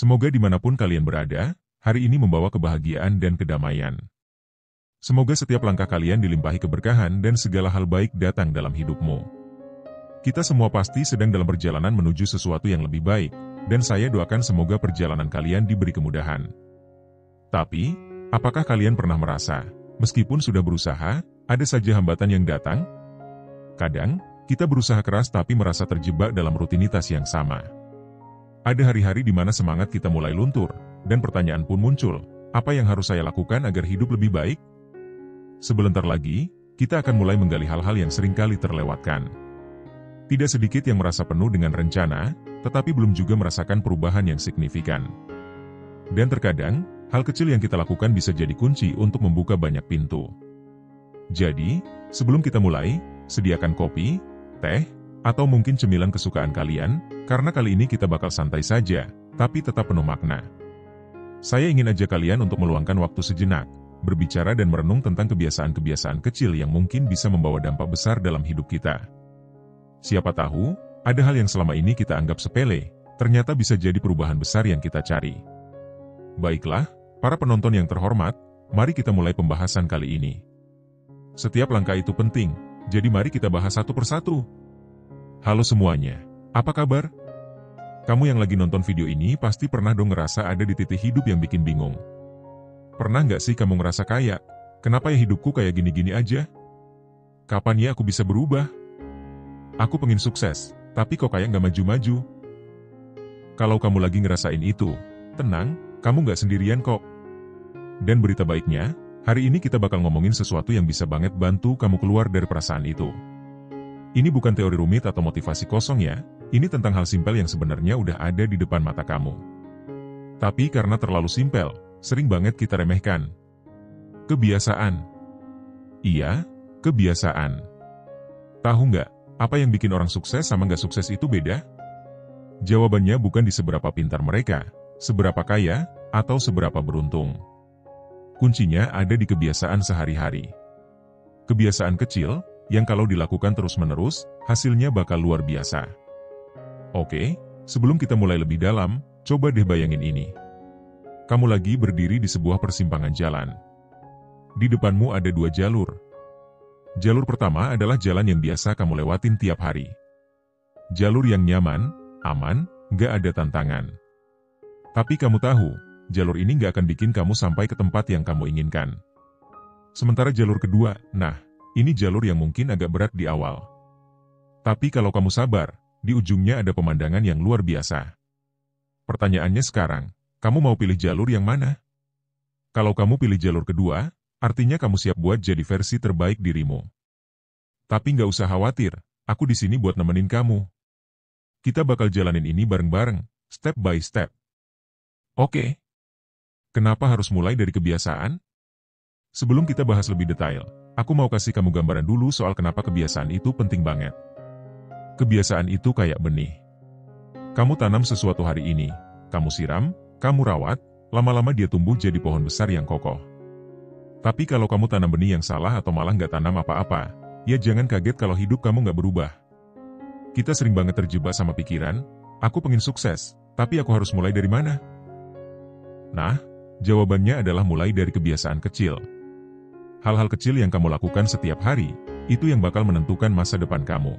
Semoga dimanapun kalian berada, hari ini membawa kebahagiaan dan kedamaian. Semoga setiap langkah kalian dilimpahi keberkahan dan segala hal baik datang dalam hidupmu. Kita semua pasti sedang dalam perjalanan menuju sesuatu yang lebih baik, dan saya doakan semoga perjalanan kalian diberi kemudahan. Tapi, apakah kalian pernah merasa, meskipun sudah berusaha, ada saja hambatan yang datang? Kadang, kita berusaha keras tapi merasa terjebak dalam rutinitas yang sama. Ada hari-hari di mana semangat kita mulai luntur, dan pertanyaan pun muncul, apa yang harus saya lakukan agar hidup lebih baik? Sebentar lagi, kita akan mulai menggali hal-hal yang seringkali terlewatkan. Tidak sedikit yang merasa penuh dengan rencana, tetapi belum juga merasakan perubahan yang signifikan. Dan terkadang, hal kecil yang kita lakukan bisa jadi kunci untuk membuka banyak pintu. Jadi, sebelum kita mulai, sediakan kopi, teh, atau mungkin cemilan kesukaan kalian, karena kali ini kita bakal santai saja, tapi tetap penuh makna. Saya ingin ajak kalian untuk meluangkan waktu sejenak, berbicara dan merenung tentang kebiasaan-kebiasaan kecil yang mungkin bisa membawa dampak besar dalam hidup kita. Siapa tahu, ada hal yang selama ini kita anggap sepele, ternyata bisa jadi perubahan besar yang kita cari. Baiklah, para penonton yang terhormat, mari kita mulai pembahasan kali ini. Setiap langkah itu penting, jadi mari kita bahas satu persatu. Halo semuanya, apa kabar? Kamu yang lagi nonton video ini pasti pernah dong ngerasa ada di titik hidup yang bikin bingung. Pernah nggak sih kamu ngerasa kayak, kenapa ya hidupku kayak gini-gini aja? Kapan ya aku bisa berubah? Aku pengen sukses, tapi kok kayak nggak maju-maju? Kalau kamu lagi ngerasain itu, tenang, kamu nggak sendirian kok. Dan berita baiknya, hari ini kita bakal ngomongin sesuatu yang bisa banget bantu kamu keluar dari perasaan itu. Ini bukan teori rumit atau motivasi kosong ya, ini tentang hal simpel yang sebenarnya udah ada di depan mata kamu. Tapi karena terlalu simpel, sering banget kita remehkan. Kebiasaan. Iya, kebiasaan. Tahu nggak, apa yang bikin orang sukses sama nggak sukses itu beda? Jawabannya bukan di seberapa pintar mereka, seberapa kaya, atau seberapa beruntung. Kuncinya ada di kebiasaan sehari-hari. Kebiasaan kecil, yang kalau dilakukan terus-menerus, hasilnya bakal luar biasa. Oke, sebelum kita mulai lebih dalam, coba deh bayangin ini. Kamu lagi berdiri di sebuah persimpangan jalan. Di depanmu ada dua jalur. Jalur pertama adalah jalan yang biasa kamu lewatin tiap hari. Jalur yang nyaman, aman, nggak ada tantangan. Tapi kamu tahu, jalur ini nggak akan bikin kamu sampai ke tempat yang kamu inginkan. Sementara jalur kedua, nah, ini jalur yang mungkin agak berat di awal. Tapi kalau kamu sabar, di ujungnya ada pemandangan yang luar biasa. Pertanyaannya sekarang, kamu mau pilih jalur yang mana? Kalau kamu pilih jalur kedua, artinya kamu siap buat jadi versi terbaik dirimu. Tapi nggak usah khawatir, aku di sini buat nemenin kamu. Kita bakal jalanin ini bareng-bareng, step by step. Oke. Kenapa harus mulai dari kebiasaan? Sebelum kita bahas lebih detail, aku mau kasih kamu gambaran dulu soal kenapa kebiasaan itu penting banget. Kebiasaan itu kayak benih. Kamu tanam sesuatu hari ini, kamu siram, kamu rawat, lama-lama dia tumbuh jadi pohon besar yang kokoh. Tapi kalau kamu tanam benih yang salah atau malah nggak tanam apa-apa, ya jangan kaget kalau hidup kamu nggak berubah. Kita sering banget terjebak sama pikiran, aku pengen sukses, tapi aku harus mulai dari mana? Nah, jawabannya adalah mulai dari kebiasaan kecil. Hal-hal kecil yang kamu lakukan setiap hari, itu yang bakal menentukan masa depan kamu.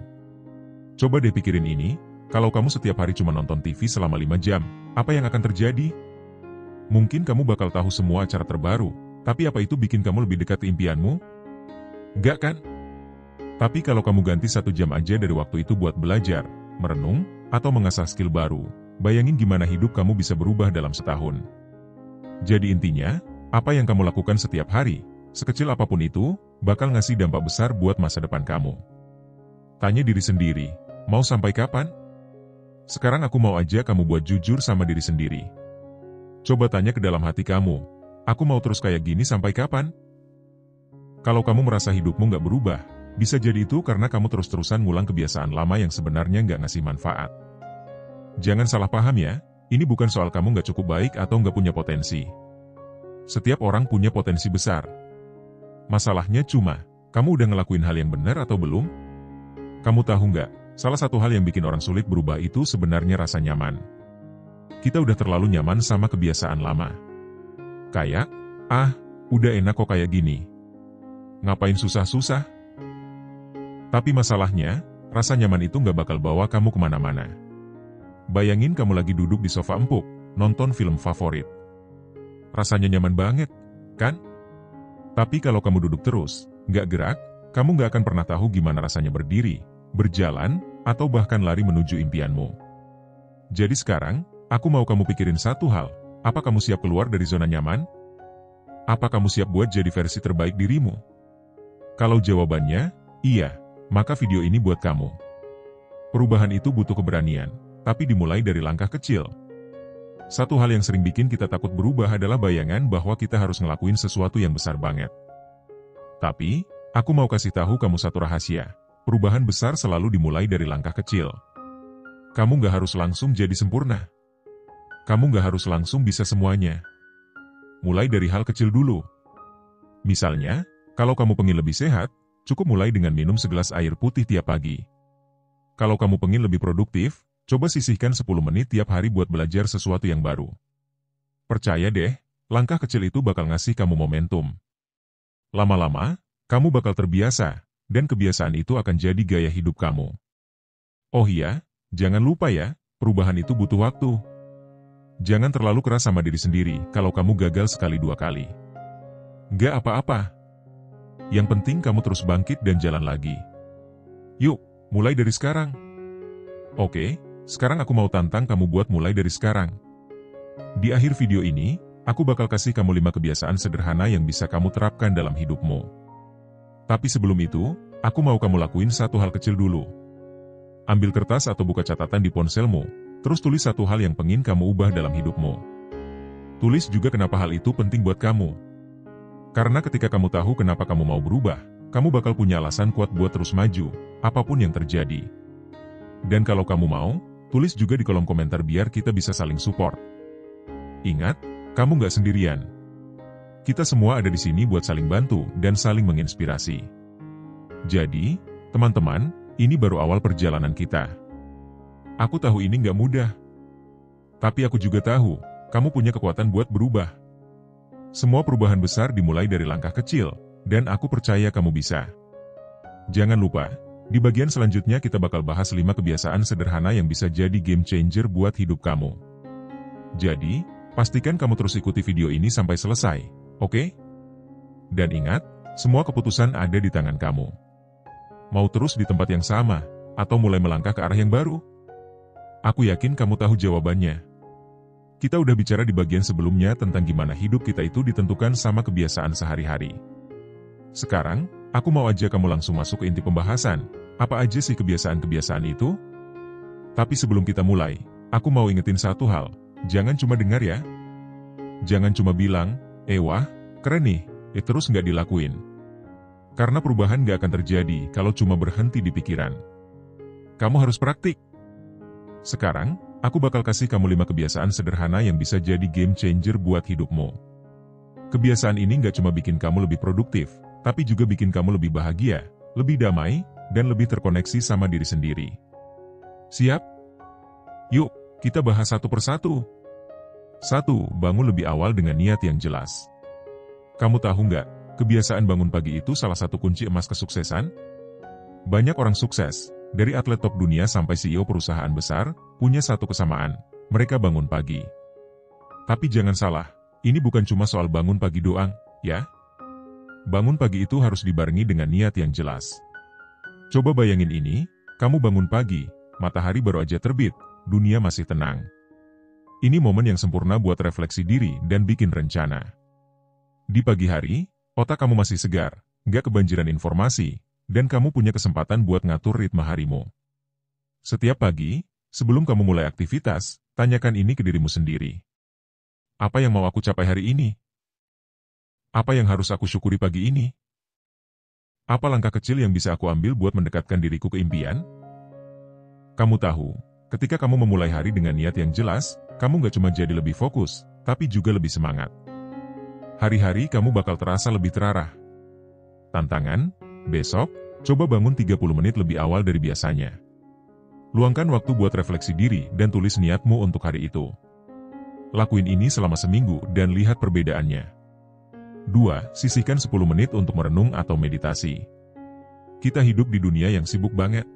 Coba deh pikirin ini, kalau kamu setiap hari cuma nonton TV selama 5 jam, apa yang akan terjadi? Mungkin kamu bakal tahu semua acara terbaru, tapi apa itu bikin kamu lebih dekat ke impianmu? Enggak kan? Tapi kalau kamu ganti 1 jam aja dari waktu itu buat belajar, merenung, atau mengasah skill baru, bayangin gimana hidup kamu bisa berubah dalam setahun. Jadi intinya, apa yang kamu lakukan setiap hari, sekecil apapun itu, bakal ngasih dampak besar buat masa depan kamu. Tanya diri sendiri, mau sampai kapan? Sekarang aku mau aja kamu buat jujur sama diri sendiri. Coba tanya ke dalam hati kamu, aku mau terus kayak gini sampai kapan? Kalau kamu merasa hidupmu nggak berubah, bisa jadi itu karena kamu terus-terusan ngulang kebiasaan lama yang sebenarnya nggak ngasih manfaat. Jangan salah paham ya, ini bukan soal kamu nggak cukup baik atau nggak punya potensi. Setiap orang punya potensi besar. Masalahnya cuma, kamu udah ngelakuin hal yang benar atau belum? Kamu tahu nggak, salah satu hal yang bikin orang sulit berubah itu sebenarnya rasa nyaman. kita udah terlalu nyaman sama kebiasaan lama. Kayak, udah enak kok kayak gini. Ngapain susah-susah? Tapi masalahnya, rasa nyaman itu nggak bakal bawa kamu kemana-mana. Bayangin kamu lagi duduk di sofa empuk, nonton film favorit. Rasanya nyaman banget, kan? Tapi kalau kamu duduk terus, nggak gerak, kamu nggak akan pernah tahu gimana rasanya berdiri, berjalan, atau bahkan lari menuju impianmu. Jadi sekarang, aku mau kamu pikirin satu hal, apa kamu siap keluar dari zona nyaman? Apa kamu siap buat jadi versi terbaik dirimu? Kalau jawabannya, iya, maka video ini buat kamu. Perubahan itu butuh keberanian, tapi dimulai dari langkah kecil. Satu hal yang sering bikin kita takut berubah adalah bayangan bahwa kita harus ngelakuin sesuatu yang besar banget. Tapi, aku mau kasih tahu kamu satu rahasia. Perubahan besar selalu dimulai dari langkah kecil. Kamu nggak harus langsung jadi sempurna. Kamu nggak harus langsung bisa semuanya. Mulai dari hal kecil dulu. Misalnya, kalau kamu pengen lebih sehat, cukup mulai dengan minum segelas air putih tiap pagi. Kalau kamu pengen lebih produktif, coba sisihkan 10 menit tiap hari buat belajar sesuatu yang baru. Percaya deh, langkah kecil itu bakal ngasih kamu momentum. Lama-lama, kamu bakal terbiasa, dan kebiasaan itu akan jadi gaya hidup kamu. Oh iya, jangan lupa ya, perubahan itu butuh waktu. Jangan terlalu keras sama diri sendiri kalau kamu gagal sekali dua kali. Gak apa-apa. Yang penting kamu terus bangkit dan jalan lagi. Yuk, mulai dari sekarang. Oke, sekarang aku mau tantang kamu buat mulai dari sekarang. Di akhir video ini, aku bakal kasih kamu 5 kebiasaan sederhana yang bisa kamu terapkan dalam hidupmu. Tapi sebelum itu, aku mau kamu lakuin satu hal kecil dulu. Ambil kertas atau buka catatan di ponselmu, terus tulis satu hal yang pengen kamu ubah dalam hidupmu. Tulis juga kenapa hal itu penting buat kamu. Karena ketika kamu tahu kenapa kamu mau berubah, kamu bakal punya alasan kuat buat terus maju, apapun yang terjadi. Dan kalau kamu mau, tulis juga di kolom komentar biar kita bisa saling support. Ingat, kamu nggak sendirian. Kita semua ada di sini buat saling bantu dan saling menginspirasi. Jadi, teman-teman, ini baru awal perjalanan kita. Aku tahu ini nggak mudah. Tapi aku juga tahu, kamu punya kekuatan buat berubah. Semua perubahan besar dimulai dari langkah kecil, dan aku percaya kamu bisa. Jangan lupa, di bagian selanjutnya kita bakal bahas 5 kebiasaan sederhana yang bisa jadi game changer buat hidup kamu. Jadi, pastikan kamu terus ikuti video ini sampai selesai, oke? Dan ingat, semua keputusan ada di tangan kamu. Mau terus di tempat yang sama, atau mulai melangkah ke arah yang baru? Aku yakin kamu tahu jawabannya. Kita udah bicara di bagian sebelumnya tentang gimana hidup kita itu ditentukan sama kebiasaan sehari-hari. Sekarang, aku mau ajak kamu langsung masuk ke inti pembahasan. Apa aja sih kebiasaan-kebiasaan itu? Tapi sebelum kita mulai, aku mau ingetin satu hal. Jangan cuma dengar ya. Jangan cuma bilang, wah, keren nih, terus nggak dilakuin. Karena perubahan nggak akan terjadi kalau cuma berhenti di pikiran. Kamu harus praktik. Sekarang, aku bakal kasih kamu 5 kebiasaan sederhana yang bisa jadi game changer buat hidupmu. Kebiasaan ini nggak cuma bikin kamu lebih produktif, tapi juga bikin kamu lebih bahagia, lebih damai, dan lebih terkoneksi sama diri sendiri. Siap? Yuk, kita bahas satu persatu. 1. Bangun lebih awal dengan niat yang jelas. Kamu tahu nggak, kebiasaan bangun pagi itu salah satu kunci emas kesuksesan? Banyak orang sukses, dari atlet top dunia sampai CEO perusahaan besar, punya satu kesamaan, mereka bangun pagi. Tapi jangan salah, ini bukan cuma soal bangun pagi doang, ya. Bangun pagi itu harus dibarengi dengan niat yang jelas. Coba bayangin ini, kamu bangun pagi, matahari baru aja terbit, dunia masih tenang. Ini momen yang sempurna buat refleksi diri dan bikin rencana. Di pagi hari, otak kamu masih segar, nggak kebanjiran informasi, dan kamu punya kesempatan buat ngatur ritme harimu. Setiap pagi, sebelum kamu mulai aktivitas, tanyakan ini ke dirimu sendiri. Apa yang mau aku capai hari ini? Apa yang harus aku syukuri pagi ini? Apa langkah kecil yang bisa aku ambil buat mendekatkan diriku ke impian? Kamu tahu, ketika kamu memulai hari dengan niat yang jelas, kamu nggak cuma jadi lebih fokus, tapi juga lebih semangat. Hari-hari kamu bakal terasa lebih terarah. Tantangan, besok, coba bangun 30 menit lebih awal dari biasanya. Luangkan waktu buat refleksi diri dan tulis niatmu untuk hari itu. Lakuin ini selama seminggu dan lihat perbedaannya. 2. Sisihkan 10 menit untuk merenung atau meditasi. Kita hidup di dunia yang sibuk banget.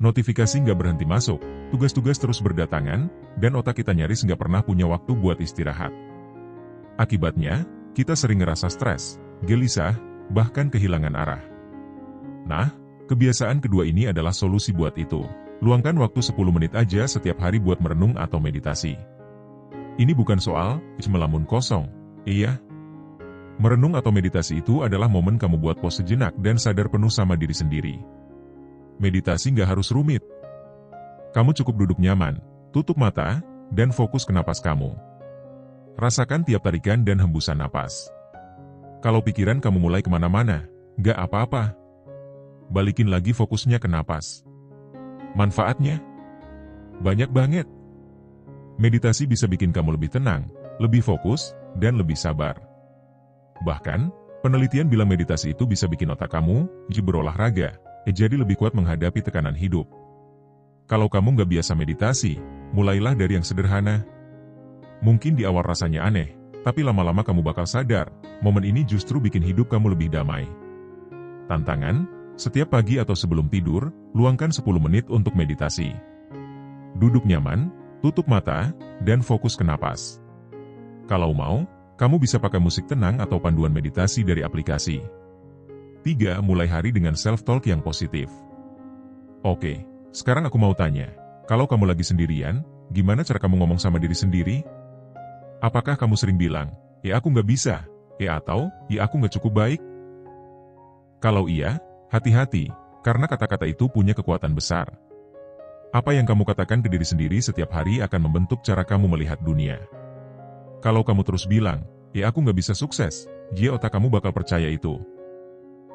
Notifikasi nggak berhenti masuk, tugas-tugas terus berdatangan, dan otak kita nyaris nggak pernah punya waktu buat istirahat. Akibatnya, kita sering ngerasa stres, gelisah, bahkan kehilangan arah. Nah, kebiasaan kedua ini adalah solusi buat itu. Luangkan waktu 10 menit aja setiap hari buat merenung atau meditasi. Ini bukan soal melamun kosong, iya. Merenung atau meditasi itu adalah momen kamu buat pause sejenak dan sadar penuh sama diri sendiri. Meditasi nggak harus rumit. Kamu cukup duduk nyaman, tutup mata, dan fokus ke napas kamu. Rasakan tiap tarikan dan hembusan napas. Kalau pikiran kamu mulai kemana-mana, nggak apa-apa. Balikin lagi fokusnya ke napas. Manfaatnya banyak banget. Meditasi bisa bikin kamu lebih tenang, lebih fokus, dan lebih sabar. Bahkan, penelitian bilang meditasi itu bisa bikin otak kamu berolahraga, jadi lebih kuat menghadapi tekanan hidup. Kalau kamu nggak biasa meditasi, mulailah dari yang sederhana. Mungkin di awal rasanya aneh, tapi lama-lama kamu bakal sadar, momen ini justru bikin hidup kamu lebih damai. Tantangan, setiap pagi atau sebelum tidur, luangkan 10 menit untuk meditasi. Duduk nyaman, tutup mata, dan fokus ke napas. Kalau mau, kamu bisa pakai musik tenang atau panduan meditasi dari aplikasi. 3. Mulai hari dengan self-talk yang positif. Oke, sekarang aku mau tanya, kalau kamu lagi sendirian, gimana cara kamu ngomong sama diri sendiri? Apakah kamu sering bilang, ya aku nggak bisa, atau, ya aku nggak cukup baik? Kalau iya, hati-hati, karena kata-kata itu punya kekuatan besar. Apa yang kamu katakan ke diri sendiri setiap hari akan membentuk cara kamu melihat dunia. Kalau kamu terus bilang, ya aku nggak bisa sukses, otak kamu bakal percaya itu.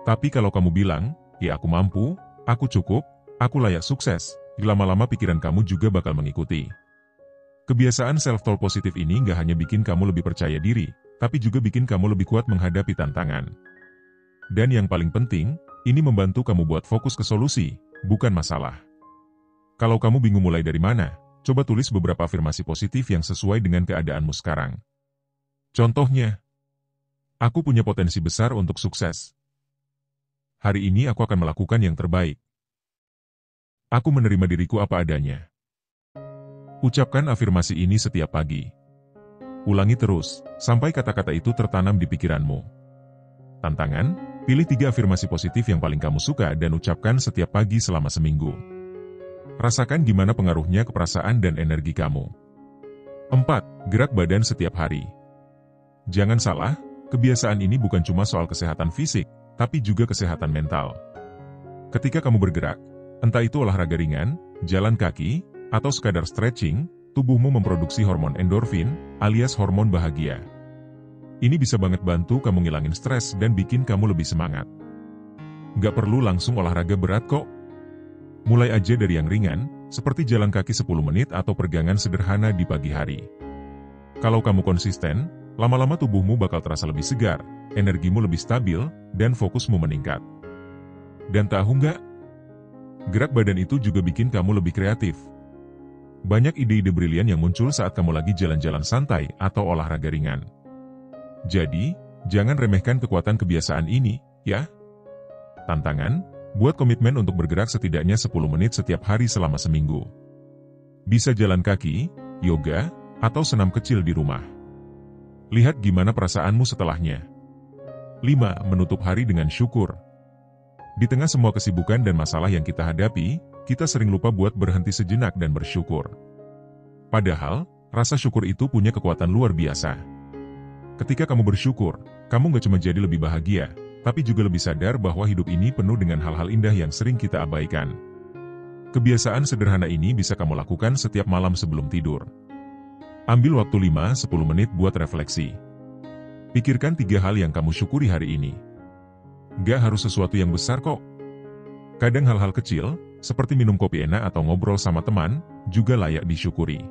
Tapi kalau kamu bilang, ya aku mampu, aku cukup, aku layak sukses, lama-lama pikiran kamu juga bakal mengikuti. Kebiasaan self-talk positif ini nggak hanya bikin kamu lebih percaya diri, tapi juga bikin kamu lebih kuat menghadapi tantangan. Dan yang paling penting, ini membantu kamu buat fokus ke solusi, bukan masalah. Kalau kamu bingung mulai dari mana, coba tulis beberapa afirmasi positif yang sesuai dengan keadaanmu sekarang. Contohnya, aku punya potensi besar untuk sukses. Hari ini aku akan melakukan yang terbaik. Aku menerima diriku apa adanya. Ucapkan afirmasi ini setiap pagi. Ulangi terus, sampai kata-kata itu tertanam di pikiranmu. Tantangan, pilih 3 afirmasi positif yang paling kamu suka dan ucapkan setiap pagi selama seminggu. Rasakan gimana pengaruhnya ke perasaan dan energi kamu. 4. Gerak badan setiap hari. Jangan salah, kebiasaan ini bukan cuma soal kesehatan fisik, tapi juga kesehatan mental. Ketika kamu bergerak, entah itu olahraga ringan, jalan kaki, atau sekadar stretching, tubuhmu memproduksi hormon endorfin, alias hormon bahagia. Ini bisa banget bantu kamu ngilangin stres dan bikin kamu lebih semangat. Nggak perlu langsung olahraga berat kok. Mulai aja dari yang ringan, seperti jalan kaki 10 menit atau peregangan sederhana di pagi hari. Kalau kamu konsisten, lama-lama tubuhmu bakal terasa lebih segar, energimu lebih stabil, dan fokusmu meningkat. Dan tahu nggak? Gerak badan itu juga bikin kamu lebih kreatif. Banyak ide-ide brilian yang muncul saat kamu lagi jalan-jalan santai atau olahraga ringan. Jadi, jangan remehkan kekuatan kebiasaan ini, ya. Tantangan, buat komitmen untuk bergerak setidaknya 10 menit setiap hari selama seminggu. Bisa jalan kaki, yoga, atau senam kecil di rumah. Lihat gimana perasaanmu setelahnya. 5. Menutup hari dengan syukur. Di tengah semua kesibukan dan masalah yang kita hadapi, kita sering lupa buat berhenti sejenak dan bersyukur. Padahal, rasa syukur itu punya kekuatan luar biasa. Ketika kamu bersyukur, kamu nggak cuma jadi lebih bahagia, tapi juga lebih sadar bahwa hidup ini penuh dengan hal-hal indah yang sering kita abaikan. Kebiasaan sederhana ini bisa kamu lakukan setiap malam sebelum tidur. Ambil waktu 5-10 menit buat refleksi. Pikirkan 3 hal yang kamu syukuri hari ini. Gak harus sesuatu yang besar kok. Kadang hal-hal kecil, seperti minum kopi enak atau ngobrol sama teman, juga layak disyukuri.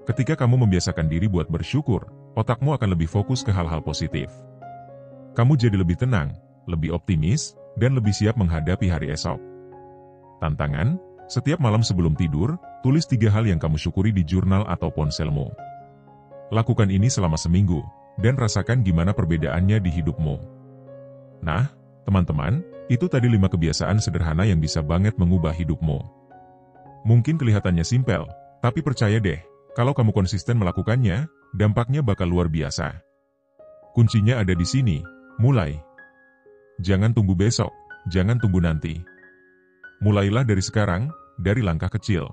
Ketika kamu membiasakan diri buat bersyukur, otakmu akan lebih fokus ke hal-hal positif. Kamu jadi lebih tenang, lebih optimis, dan lebih siap menghadapi hari esok. Tantangan, setiap malam sebelum tidur, tulis 3 hal yang kamu syukuri di jurnal atau ponselmu. Lakukan ini selama seminggu, dan rasakan gimana perbedaannya di hidupmu. Nah, teman-teman, itu tadi 5 kebiasaan sederhana yang bisa banget mengubah hidupmu. Mungkin kelihatannya simpel, tapi percaya deh, kalau kamu konsisten melakukannya, dampaknya bakal luar biasa. Kuncinya ada di sini, mulai. Jangan tunggu besok, jangan tunggu nanti. Mulailah dari sekarang, dari langkah kecil.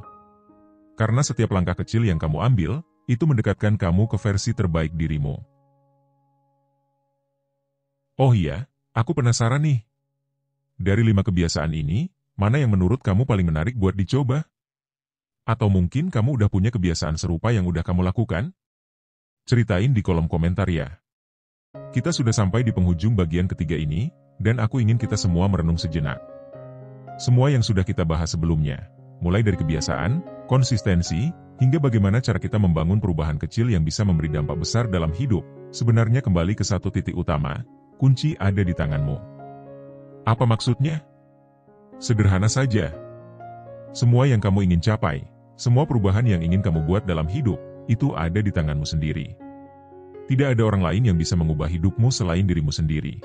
Karena setiap langkah kecil yang kamu ambil, itu mendekatkan kamu ke versi terbaik dirimu. Oh iya, aku penasaran nih. Dari 5 kebiasaan ini, mana yang menurut kamu paling menarik buat dicoba? Atau mungkin kamu udah punya kebiasaan serupa yang udah kamu lakukan? Ceritain di kolom komentar ya. Kita sudah sampai di penghujung bagian ketiga ini, dan aku ingin kita semua merenung sejenak. Semua yang sudah kita bahas sebelumnya, mulai dari kebiasaan, konsistensi, hingga bagaimana cara kita membangun perubahan kecil yang bisa memberi dampak besar dalam hidup, sebenarnya kembali ke satu titik utama, kunci ada di tanganmu. Apa maksudnya? Sederhana saja. Semua yang kamu ingin capai, semua perubahan yang ingin kamu buat dalam hidup, itu ada di tanganmu sendiri. Tidak ada orang lain yang bisa mengubah hidupmu selain dirimu sendiri.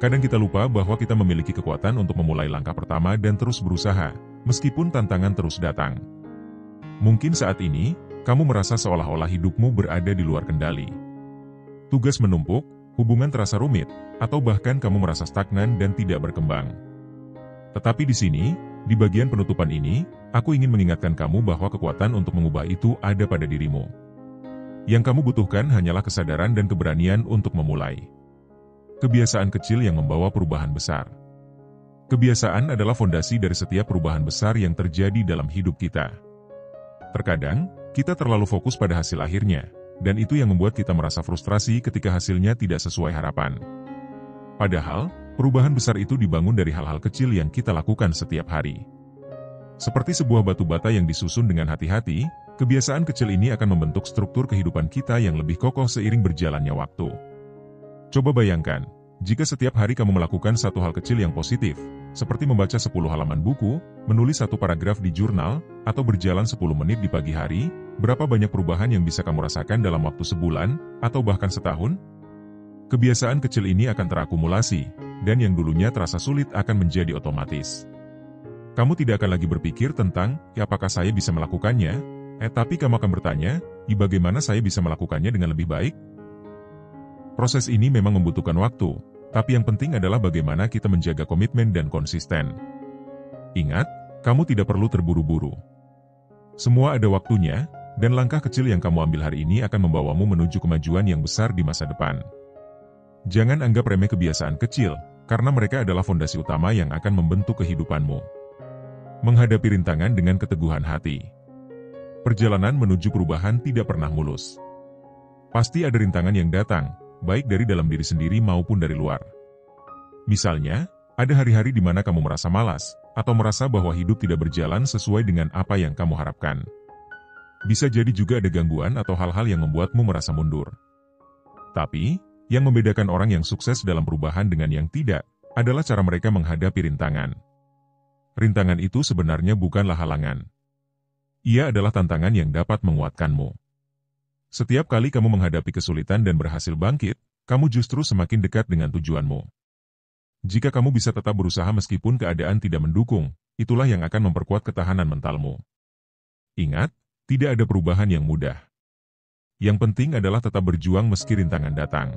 Kadang kita lupa bahwa kita memiliki kekuatan untuk memulai langkah pertama dan terus berusaha, meskipun tantangan terus datang. Mungkin saat ini, kamu merasa seolah-olah hidupmu berada di luar kendali. Tugas menumpuk, hubungan terasa rumit, atau bahkan kamu merasa stagnan dan tidak berkembang. Tetapi di sini, di bagian penutupan ini, aku ingin mengingatkan kamu bahwa kekuatan untuk mengubah itu ada pada dirimu. Yang kamu butuhkan hanyalah kesadaran dan keberanian untuk memulai. Kebiasaan kecil yang membawa perubahan besar. Kebiasaan adalah fondasi dari setiap perubahan besar yang terjadi dalam hidup kita. Terkadang, kita terlalu fokus pada hasil akhirnya, dan itu yang membuat kita merasa frustrasi ketika hasilnya tidak sesuai harapan. Padahal, perubahan besar itu dibangun dari hal-hal kecil yang kita lakukan setiap hari. Seperti sebuah batu bata yang disusun dengan hati-hati, kebiasaan kecil ini akan membentuk struktur kehidupan kita yang lebih kokoh seiring berjalannya waktu. Coba bayangkan, jika setiap hari kamu melakukan satu hal kecil yang positif, seperti membaca 10 halaman buku, menulis satu paragraf di jurnal, atau berjalan 10 menit di pagi hari, berapa banyak perubahan yang bisa kamu rasakan dalam waktu sebulan, atau bahkan setahun? Kebiasaan kecil ini akan terakumulasi, dan yang dulunya terasa sulit akan menjadi otomatis. Kamu tidak akan lagi berpikir tentang, apakah saya bisa melakukannya? Tapi kamu akan bertanya, bagaimana saya bisa melakukannya dengan lebih baik? Proses ini memang membutuhkan waktu, tapi yang penting adalah bagaimana kita menjaga komitmen dan konsisten. Ingat, kamu tidak perlu terburu-buru. Semua ada waktunya, dan langkah kecil yang kamu ambil hari ini akan membawamu menuju kemajuan yang besar di masa depan. Jangan anggap remeh kebiasaan kecil, karena mereka adalah fondasi utama yang akan membentuk kehidupanmu. Menghadapi rintangan dengan keteguhan hati. Perjalanan menuju perubahan tidak pernah mulus. Pasti ada rintangan yang datang, baik dari dalam diri sendiri maupun dari luar. Misalnya, ada hari-hari di mana kamu merasa malas, atau merasa bahwa hidup tidak berjalan sesuai dengan apa yang kamu harapkan. Bisa jadi juga ada gangguan atau hal-hal yang membuatmu merasa mundur. Tapi, yang membedakan orang yang sukses dalam perubahan dengan yang tidak, adalah cara mereka menghadapi rintangan. Rintangan itu sebenarnya bukanlah halangan. Ia adalah tantangan yang dapat menguatkanmu. Setiap kali kamu menghadapi kesulitan dan berhasil bangkit, kamu justru semakin dekat dengan tujuanmu. Jika kamu bisa tetap berusaha meskipun keadaan tidak mendukung, itulah yang akan memperkuat ketahanan mentalmu. Ingat, tidak ada perubahan yang mudah. Yang penting adalah tetap berjuang meski rintangan datang.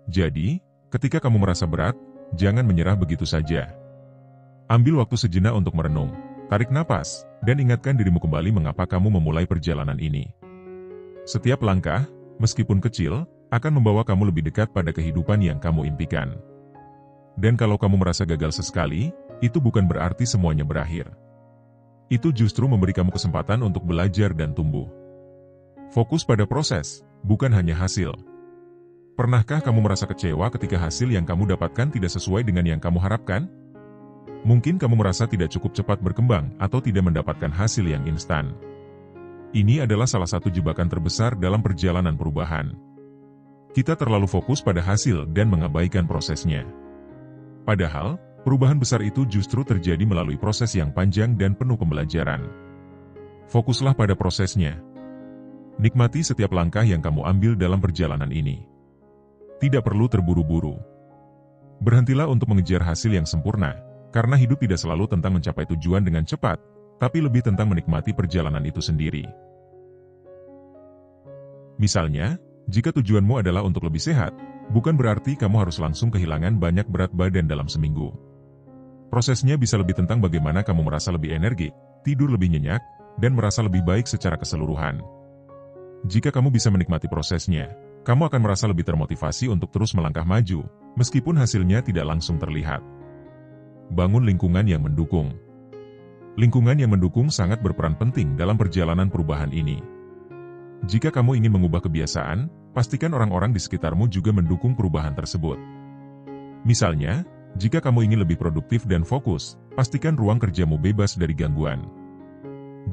Jadi, ketika kamu merasa berat, jangan menyerah begitu saja. Ambil waktu sejenak untuk merenung, tarik napas, dan ingatkan dirimu kembali mengapa kamu memulai perjalanan ini. Setiap langkah, meskipun kecil, akan membawa kamu lebih dekat pada kehidupan yang kamu impikan. Dan kalau kamu merasa gagal sesekali, itu bukan berarti semuanya berakhir. Itu justru memberi kamu kesempatan untuk belajar dan tumbuh. Fokus pada proses, bukan hanya hasil. Pernahkah kamu merasa kecewa ketika hasil yang kamu dapatkan tidak sesuai dengan yang kamu harapkan? Mungkin kamu merasa tidak cukup cepat berkembang atau tidak mendapatkan hasil yang instan. Ini adalah salah satu jebakan terbesar dalam perjalanan perubahan. Kita terlalu fokus pada hasil dan mengabaikan prosesnya. Padahal, perubahan besar itu justru terjadi melalui proses yang panjang dan penuh pembelajaran. Fokuslah pada prosesnya. Nikmati setiap langkah yang kamu ambil dalam perjalanan ini. Tidak perlu terburu-buru. Berhentilah untuk mengejar hasil yang sempurna, karena hidup tidak selalu tentang mencapai tujuan dengan cepat, tapi lebih tentang menikmati perjalanan itu sendiri. Misalnya, jika tujuanmu adalah untuk lebih sehat, bukan berarti kamu harus langsung kehilangan banyak berat badan dalam seminggu. Prosesnya bisa lebih tentang bagaimana kamu merasa lebih energik, tidur lebih nyenyak, dan merasa lebih baik secara keseluruhan. Jika kamu bisa menikmati prosesnya, kamu akan merasa lebih termotivasi untuk terus melangkah maju, meskipun hasilnya tidak langsung terlihat. Bangun lingkungan yang mendukung. Lingkungan yang mendukung sangat berperan penting dalam perjalanan perubahan ini. Jika kamu ingin mengubah kebiasaan, pastikan orang-orang di sekitarmu juga mendukung perubahan tersebut. Misalnya, jika kamu ingin lebih produktif dan fokus, pastikan ruang kerjamu bebas dari gangguan.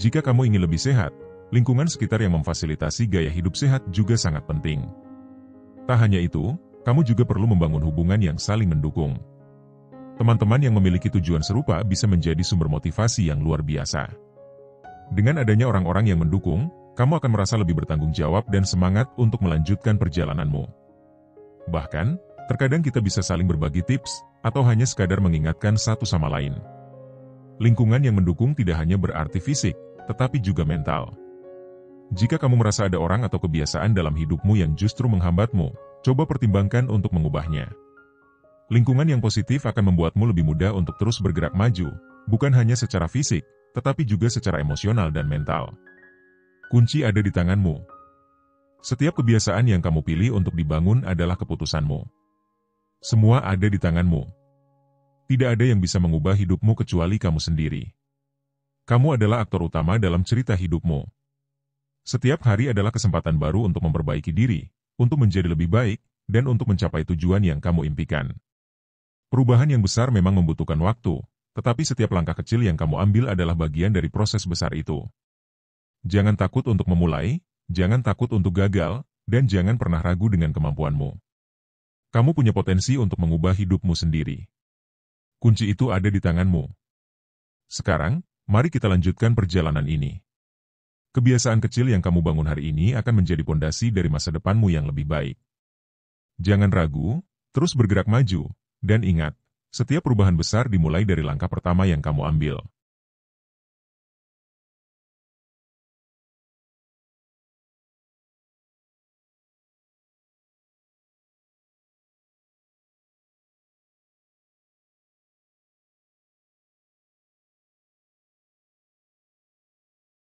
Jika kamu ingin lebih sehat, lingkungan sekitar yang memfasilitasi gaya hidup sehat juga sangat penting. Tak hanya itu, kamu juga perlu membangun hubungan yang saling mendukung. Teman-teman yang memiliki tujuan serupa bisa menjadi sumber motivasi yang luar biasa. Dengan adanya orang-orang yang mendukung, kamu akan merasa lebih bertanggung jawab dan semangat untuk melanjutkan perjalananmu. Bahkan, terkadang kita bisa saling berbagi tips, atau hanya sekadar mengingatkan satu sama lain. Lingkungan yang mendukung tidak hanya berarti fisik, tetapi juga mental. Jika kamu merasa ada orang atau kebiasaan dalam hidupmu yang justru menghambatmu, coba pertimbangkan untuk mengubahnya. Lingkungan yang positif akan membuatmu lebih mudah untuk terus bergerak maju, bukan hanya secara fisik, tetapi juga secara emosional dan mental. Kunci ada di tanganmu. Setiap kebiasaan yang kamu pilih untuk dibangun adalah keputusanmu. Semua ada di tanganmu. Tidak ada yang bisa mengubah hidupmu kecuali kamu sendiri. Kamu adalah aktor utama dalam cerita hidupmu. Setiap hari adalah kesempatan baru untuk memperbaiki diri, untuk menjadi lebih baik, dan untuk mencapai tujuan yang kamu impikan. Perubahan yang besar memang membutuhkan waktu, tetapi setiap langkah kecil yang kamu ambil adalah bagian dari proses besar itu. Jangan takut untuk memulai, jangan takut untuk gagal, dan jangan pernah ragu dengan kemampuanmu. Kamu punya potensi untuk mengubah hidupmu sendiri. Kunci itu ada di tanganmu. Sekarang, mari kita lanjutkan perjalanan ini. Kebiasaan kecil yang kamu bangun hari ini akan menjadi pondasi dari masa depanmu yang lebih baik. Jangan ragu, terus bergerak maju, dan ingat, setiap perubahan besar dimulai dari langkah pertama yang kamu ambil.